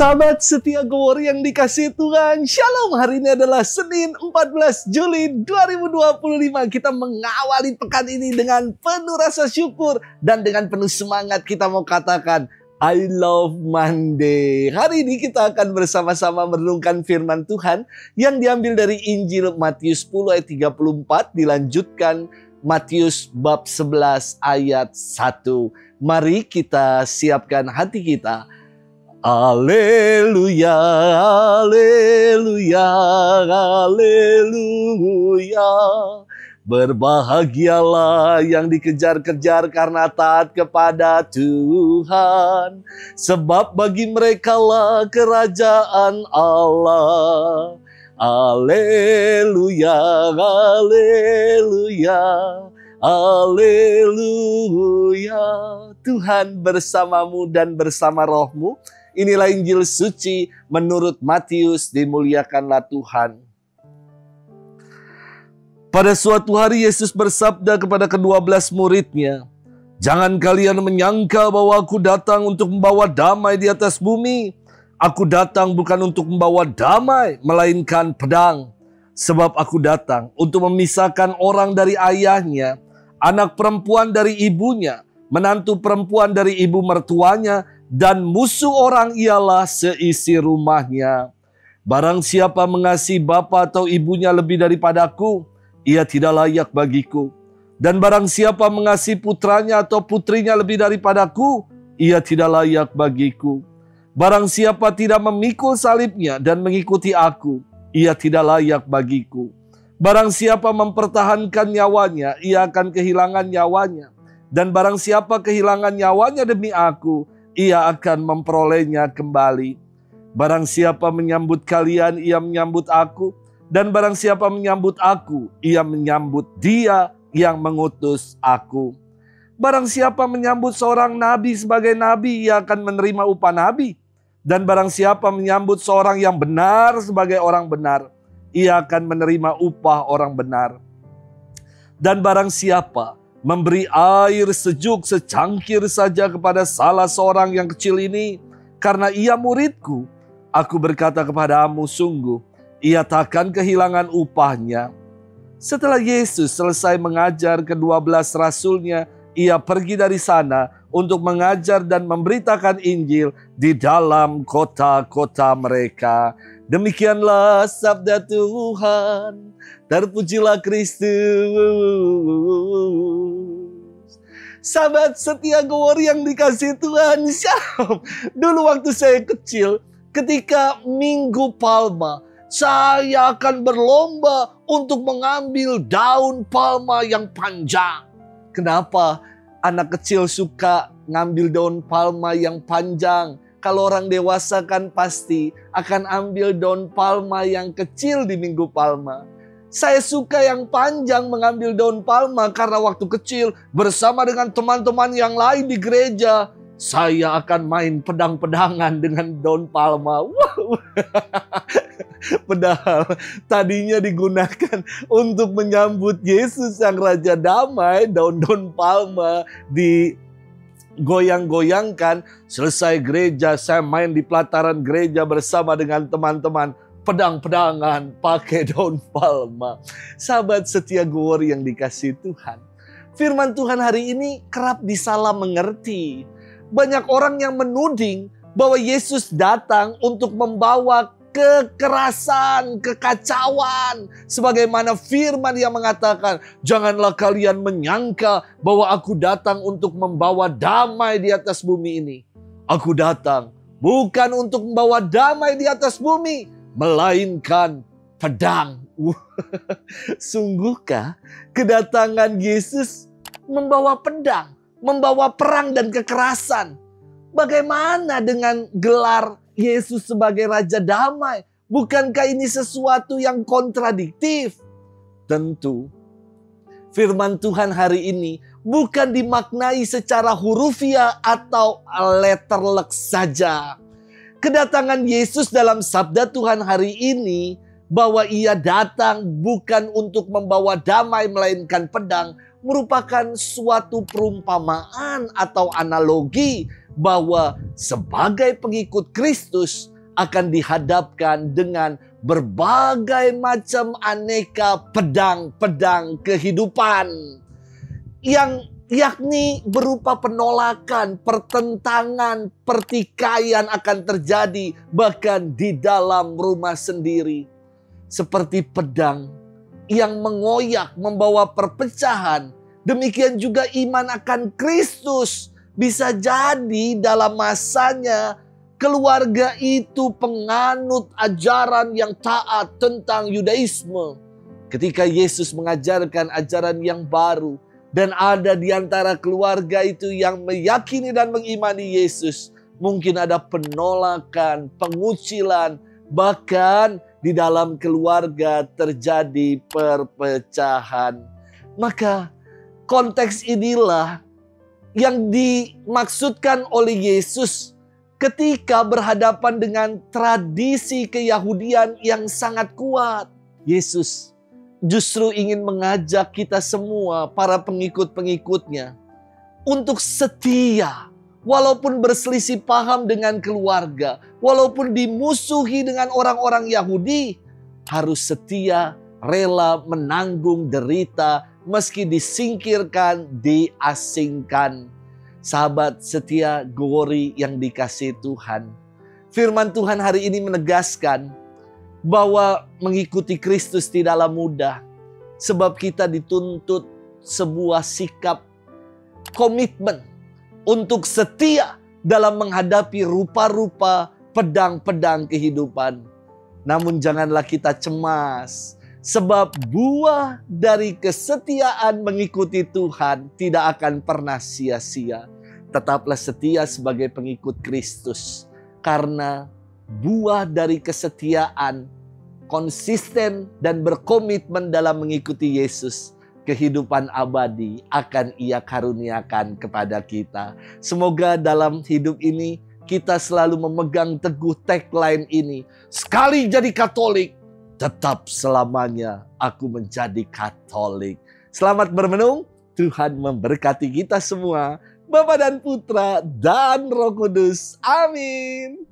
Sahabat setia Gowori yang dikasihi Tuhan, Shalom. Hari ini adalah Senin 14 Juli 2025. Kita mengawali pekan ini dengan penuh rasa syukur dan dengan penuh semangat kita mau katakan I love Monday. Hari ini kita akan bersama-sama merenungkan firman Tuhan yang diambil dari Injil Matius 10 ayat 34, dilanjutkan Matius bab 11 ayat 1. Mari kita siapkan hati kita. Haleluya, haleluya, haleluya. Berbahagialah yang dikejar-kejar karena taat kepada Tuhan, sebab bagi merekalah kerajaan Allah. Haleluya, haleluya, haleluya. Tuhan bersamamu dan bersama rohmu. Inilah Injil suci menurut Matius, dimuliakanlah Tuhan. Pada suatu hari Yesus bersabda kepada ke-12 muridnya, "Jangan kalian menyangka bahwa aku datang untuk membawa damai di atas bumi. Aku datang bukan untuk membawa damai, melainkan pedang. Sebab aku datang untuk memisahkan orang dari ayahnya, anak perempuan dari ibunya, menantu perempuan dari ibu mertuanya, dan musuh orang ialah seisi rumahnya. Barang siapa mengasihi bapa atau ibunya lebih daripadaku, ia tidak layak bagiku. Dan barang siapa mengasihi putranya atau putrinya lebih daripadaku, ia tidak layak bagiku. Barang siapa tidak memikul salibnya dan mengikuti aku, ia tidak layak bagiku. Barang siapa mempertahankan nyawanya, ia akan kehilangan nyawanya. Dan barang siapa kehilangan nyawanya demi aku, ia akan memperolehnya kembali. Barang siapa menyambut kalian, ia menyambut aku. Dan barang siapa menyambut aku, ia menyambut dia yang mengutus aku. Barang siapa menyambut seorang nabi sebagai nabi, ia akan menerima upah nabi. Dan barang siapa menyambut seorang yang benar sebagai orang benar, ia akan menerima upah orang benar. Dan barang siapa memberi air sejuk secangkir saja kepada salah seorang yang kecil ini, karena ia muridku, aku berkata kepadamu, sungguh, ia takkan kehilangan upahnya." Setelah Yesus selesai mengajar ke-12 rasulnya, ia pergi dari sana untuk mengajar dan memberitakan Injil di dalam kota-kota mereka. Demikianlah sabda Tuhan. Terpujilah Kristus. Sahabat setia Gowori yang dikasihi Tuhan, Shalom. Dulu waktu saya kecil, ketika Minggu Palma, saya akan berlomba untuk mengambil daun palma yang panjang. Kenapa anak kecil suka ngambil daun palma yang panjang? Kalau orang dewasa kan pasti akan ambil daun palma yang kecil di Minggu Palma. Saya suka yang panjang mengambil daun palma karena waktu kecil bersama dengan teman-teman yang lain di gereja, saya akan main pedang-pedangan dengan daun palma. Wow. Padahal tadinya digunakan untuk menyambut Yesus yang Raja Damai, daun-daun palma digoyang-goyangkan. Selesai gereja, saya main di pelataran gereja bersama dengan teman-teman. Pedang-pedangan pakai daun palma. Sahabat setia Gowori yang dikasihi Tuhan, firman Tuhan hari ini kerap disalah mengerti. Banyak orang yang menuding bahwa Yesus datang untuk membawa kekerasan, kekacauan. Sebagaimana firman yang mengatakan, janganlah kalian menyangka bahwa aku datang untuk membawa damai di atas bumi ini. Aku datang bukan untuk membawa damai di atas bumi, melainkan pedang. Sungguhkah kedatangan Yesus membawa pedang, membawa perang dan kekerasan? Bagaimana dengan gelar Yesus sebagai Raja Damai? Bukankah ini sesuatu yang kontradiktif? Tentu, firman Tuhan hari ini bukan dimaknai secara hurufiah atau letterlek saja. Kedatangan Yesus dalam sabda Tuhan hari ini, bahwa ia datang bukan untuk membawa damai melainkan pedang, merupakan suatu perumpamaan atau analogi bahwa sebagai pengikut Kristus, akan dihadapkan dengan berbagai macam aneka pedang-pedang kehidupan. Yang yakni berupa penolakan, pertentangan, pertikaian akan terjadi bahkan di dalam rumah sendiri. Seperti pedang yang mengoyak, membawa perpecahan. Demikian juga iman akan Kristus. Bisa jadi dalam masanya keluarga itu penganut ajaran yang taat tentang Yudaisme. Ketika Yesus mengajarkan ajaran yang baru, dan ada di antara keluarga itu yang meyakini dan mengimani Yesus, mungkin ada penolakan, pengucilan, bahkan di dalam keluarga terjadi perpecahan. Maka konteks inilah yang dimaksudkan oleh Yesus ketika berhadapan dengan tradisi keyahudian yang sangat kuat. Yesus justru ingin mengajak kita semua, para pengikut-pengikutnya, untuk setia. Walaupun berselisih paham dengan keluarga, walaupun dimusuhi dengan orang-orang Yahudi, harus setia, rela menanggung derita, meski disingkirkan, diasingkan. Sahabat setia Glory yang dikasihi Tuhan, firman Tuhan hari ini menegaskan bahwa mengikuti Kristus tidaklah mudah. Sebab kita dituntut sebuah sikap komitmen untuk setia dalam menghadapi rupa-rupa pedang-pedang kehidupan. Namun janganlah kita cemas, sebab buah dari kesetiaan mengikuti Tuhan tidak akan pernah sia-sia. Tetaplah setia sebagai pengikut Kristus, karena buah dari kesetiaan, konsisten dan berkomitmen dalam mengikuti Yesus, kehidupan abadi akan Ia karuniakan kepada kita. Semoga dalam hidup ini kita selalu memegang teguh tagline ini. Sekali jadi Katolik, tetap selamanya aku menjadi Katolik. Selamat bermenung, Tuhan memberkati kita semua, Bapa dan Putra dan Roh Kudus. Amin.